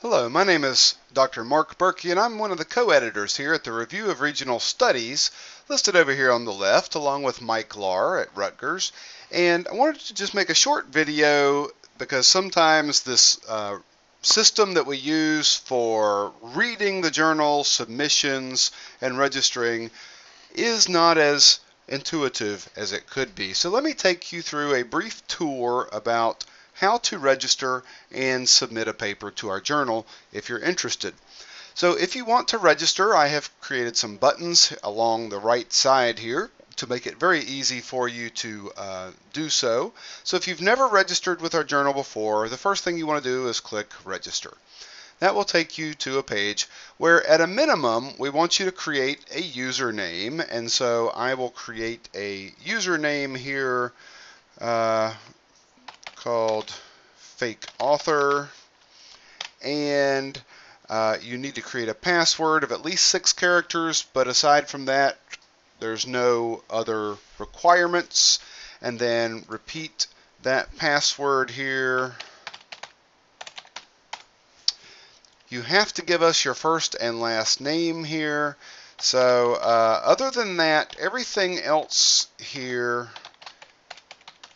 Hello, my name is Dr. Mark Berkey, and I'm one of the co-editors here at the Review of Regional Studies, listed over here on the left, along with Mike Lahr at Rutgers. And I wanted to just make a short video because sometimes this system that we use for reading the journal, submissions, and registering is not as intuitive as it could be. So let me take you through a brief tour about how to register and submit a paper to our journal if you're interested. So if you want to register, I have created some buttons along the right side here to make it very easy for you to do so. So if you've never registered with our journal before, the first thing you want to do is click register. That will take you to a page where at a minimum we want you to create a username, and so I will create a username here called fake author, and you need to create a password of at least 6 characters, but aside from that there's no other requirements. And then repeat that password here. You have to give us your first and last name here. So other than that, everything else here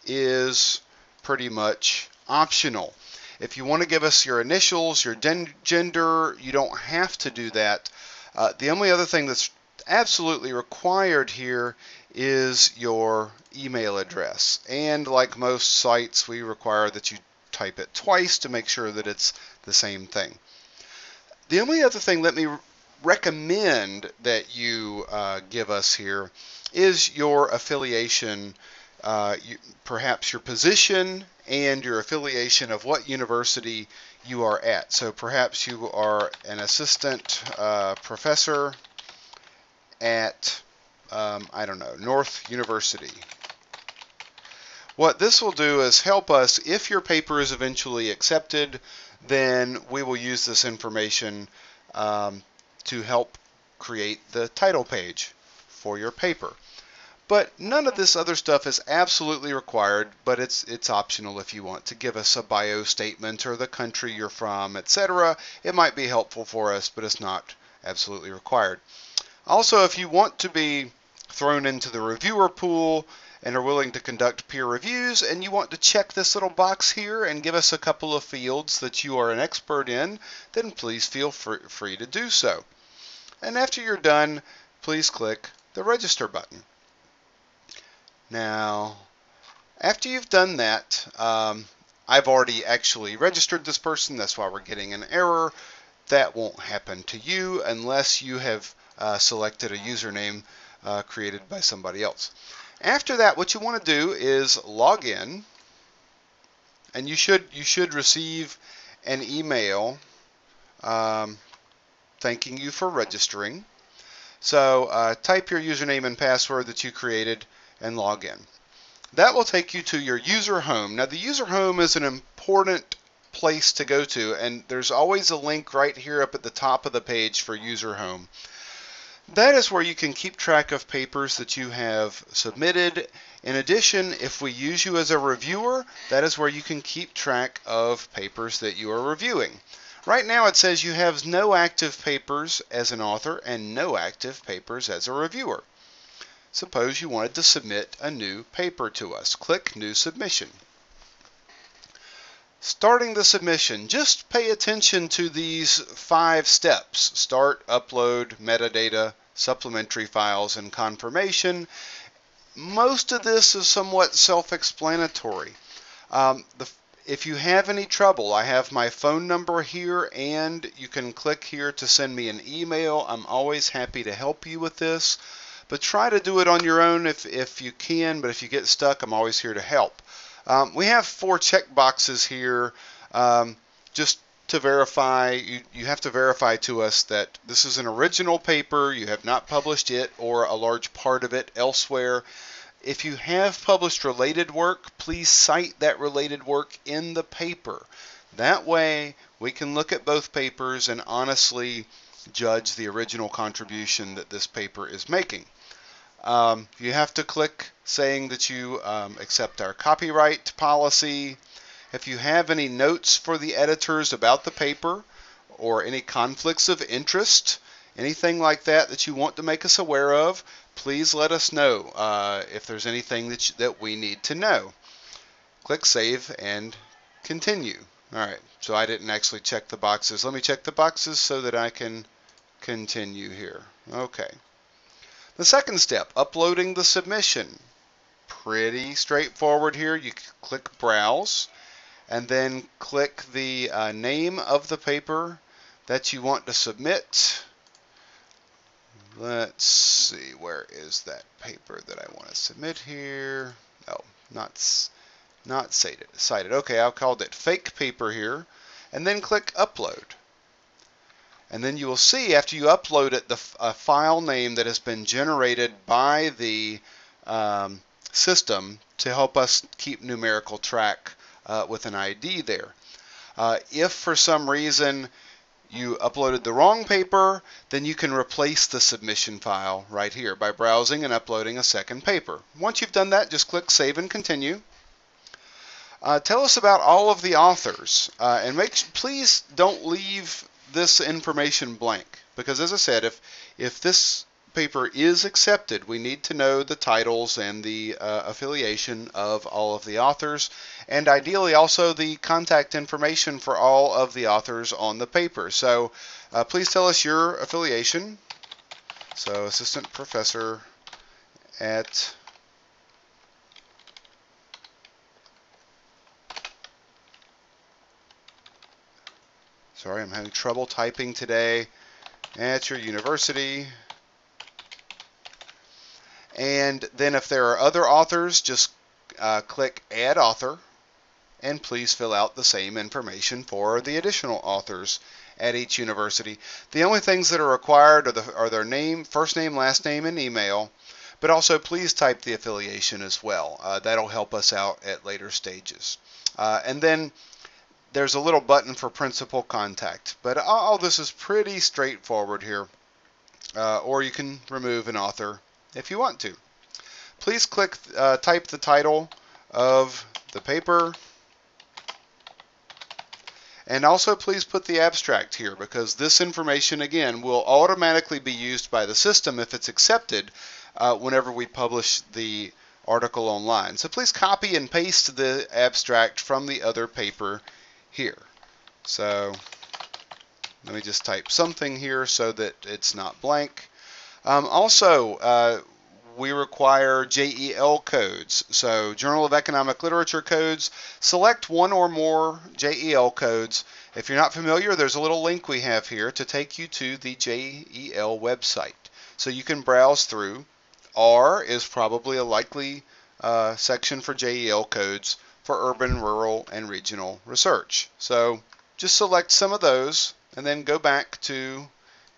is pretty much optional. If you want to give us your initials, your gender, you don't have to do that. The only other thing that's absolutely required here is your email address. And like most sites, we require that you type it twice to make sure that it's the same thing. The only other thing let me recommend that you give us here is your affiliation, perhaps your position and your affiliation of what university you are at. So perhaps you are an assistant professor at, I don't know, North University. What this will do is help us, if your paper is eventually accepted, then we will use this information to help create the title page for your paper. But none of this other stuff is absolutely required, but it's optional if you want to give us a bio statement or the country you're from, etc. It might be helpful for us, but it's not absolutely required. Also, if you want to be thrown into the reviewer pool and are willing to conduct peer reviews, and you want to check this little box here and give us a couple of fields that you are an expert in, then please feel free to do so. And after you're done, please click the register button. Now, after you've done that, I've already actually registered this person. That's why we're getting an error. That won't happen to you unless you have selected a username created by somebody else. After that, what you want to do is log in, and you should receive an email thanking you for registering. So type your username and password that you created and log in. That will take you to your user home. Now the user home is an important place to go to, and there's always a link right here up at the top of the page for user home. That is where you can keep track of papers that you have submitted. In addition, if we use you as a reviewer, that is where you can keep track of papers that you are reviewing. Right now it says you have no active papers as an author and no active papers as a reviewer. Suppose you wanted to submit a new paper to us. Click New Submission. Starting the submission, just pay attention to these 5 steps: start, upload, metadata, supplementary files, and confirmation. Most of this is somewhat self-explanatory. If you have any trouble, I have my phone number here, and you can click here to send me an email. I'm always happy to help you with this, but try to do it on your own if you can, but if you get stuck, I'm always here to help. We have 4 check boxes here just to verify. You have to verify to us that this is an original paper, you have not published it or a large part of it elsewhere. If you have published related work, please cite that related work in the paper. That way we can look at both papers and honestly judge the original contribution that this paper is making. You have to click saying that you accept our copyright policy. If you have any notes for the editors about the paper, or any conflicts of interest, anything like that you want to make us aware of, please let us know if there's anything that we need to know. Click Save and Continue. Alright, so I didn't actually check the boxes. Let me check the boxes so that I can continue here. Okay. The second step, uploading the submission. Pretty straightforward here. You click Browse and then click the name of the paper that you want to submit. Let's see, where is that paper that I want to submit here? Oh, not cited. Okay, I'll call it fake paper here, and then click Upload. And then you will see after you upload it, the file name that has been generated by the system to help us keep numerical track with an ID there. If for some reason you uploaded the wrong paper, then you can replace the submission file right here by browsing and uploading a second paper. Once you've done that, just click Save and Continue. Tell us about all of the authors, and please don't leave this information blank, because as I said, if this paper is accepted, we need to know the titles and the affiliation of all of the authors, and ideally also the contact information for all of the authors on the paper. So please tell us your affiliation. So assistant professor at sorry, I'm having trouble typing today. At your university. And then if there are other authors, just click Add Author, and please fill out the same information for the additional authors at each university. The only things that are required are their name, first name, last name, and email, but also please type the affiliation as well. That'll help us out at later stages. And then there's a little button for principal contact, but all this is pretty straightforward here. Or you can remove an author if you want to. Please type the title of the paper, and also please put the abstract here, because this information again will automatically be used by the system if it's accepted whenever we publish the article online. So please copy and paste the abstract from the other paper here. So let me just type something here so that it's not blank. Also, we require JEL codes. So Journal of Economic Literature codes. Select one or more JEL codes. If you're not familiar, there's a little link we have here to take you to the JEL website. So you can browse through. R is probably a likely section for JEL codes for urban, rural, and regional research. So just select some of those and then go back to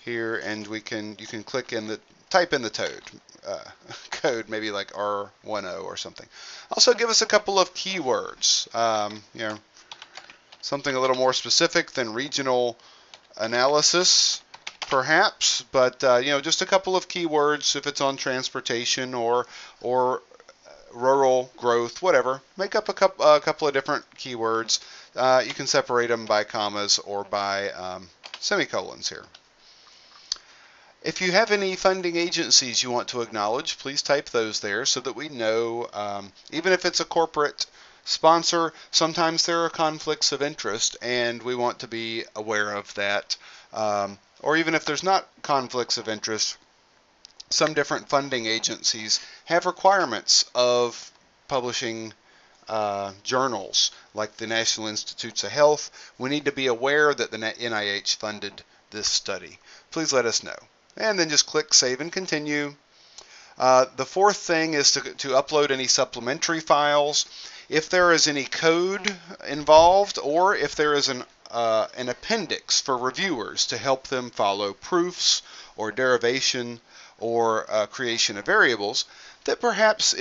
here, and you can type in the code, maybe like R10 or something. Also give us a couple of keywords, something a little more specific than regional analysis perhaps, but just a couple of keywords if it's on transportation or rural growth, whatever. Make up a couple of different keywords. You can separate them by commas or by semicolons here. If you have any funding agencies you want to acknowledge, please type those there so that we know, even if it's a corporate sponsor, sometimes there are conflicts of interest and we want to be aware of that. Or even if there's not conflicts of interest, some different funding agencies have requirements of publishing journals, like the National Institutes of Health. We need to be aware that the NIH funded this study. Please let us know. And then just click Save and Continue. The fourth thing is to upload any supplementary files. If there is any code involved, or if there is an appendix for reviewers to help them follow proofs or derivation or creation of variables that perhaps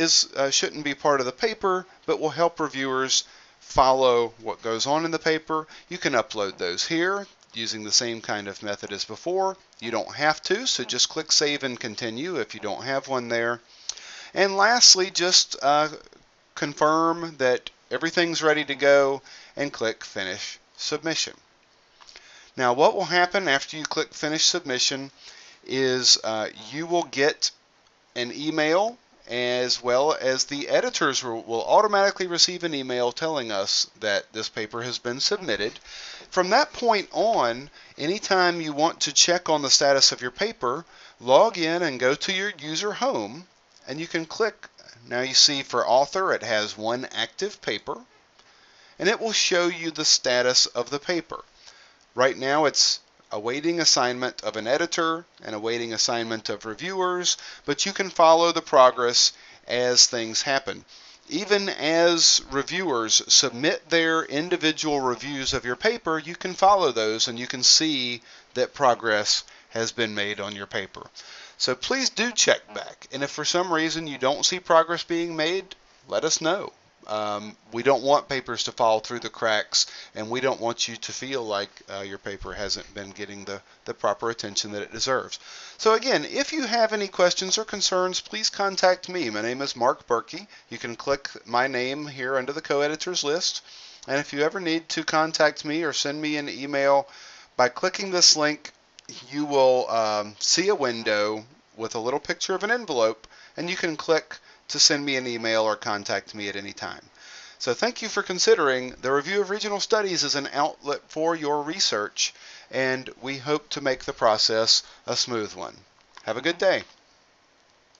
shouldn't be part of the paper but will help reviewers follow what goes on in the paper, you can upload those here using the same kind of method as before. You don't have to, so just click Save and Continue if you don't have one there. And lastly, just confirm that everything's ready to go and click Finish Submission. Now what will happen after you click Finish Submission is you will get an email, as well as the editors will automatically receive an email telling us that this paper has been submitted. From that point on, anytime you want to check on the status of your paper, log in and go to your user home, and you can click. Now you see for author it has one active paper, and it will show you the status of the paper. Right now it's awaiting assignment of an editor and awaiting assignment of reviewers, but you can follow the progress as things happen. Even as reviewers submit their individual reviews of your paper, you can follow those and you can see that progress has been made on your paper. So please do check back, and if for some reason you don't see progress being made, let us know. We don't want papers to fall through the cracks, and we don't want you to feel like your paper hasn't been getting the proper attention that it deserves. So again, if you have any questions or concerns, please contact me. My name is Mark Berkey. You can click my name here under the co-editors list, and if you ever need to contact me or send me an email, by clicking this link, you will see a window with a little picture of an envelope, and you can click to send me an email or contact me at any time. So thank you for considering the Review of Regional Studies as an outlet for your research, and we hope to make the process a smooth one. Have a good day.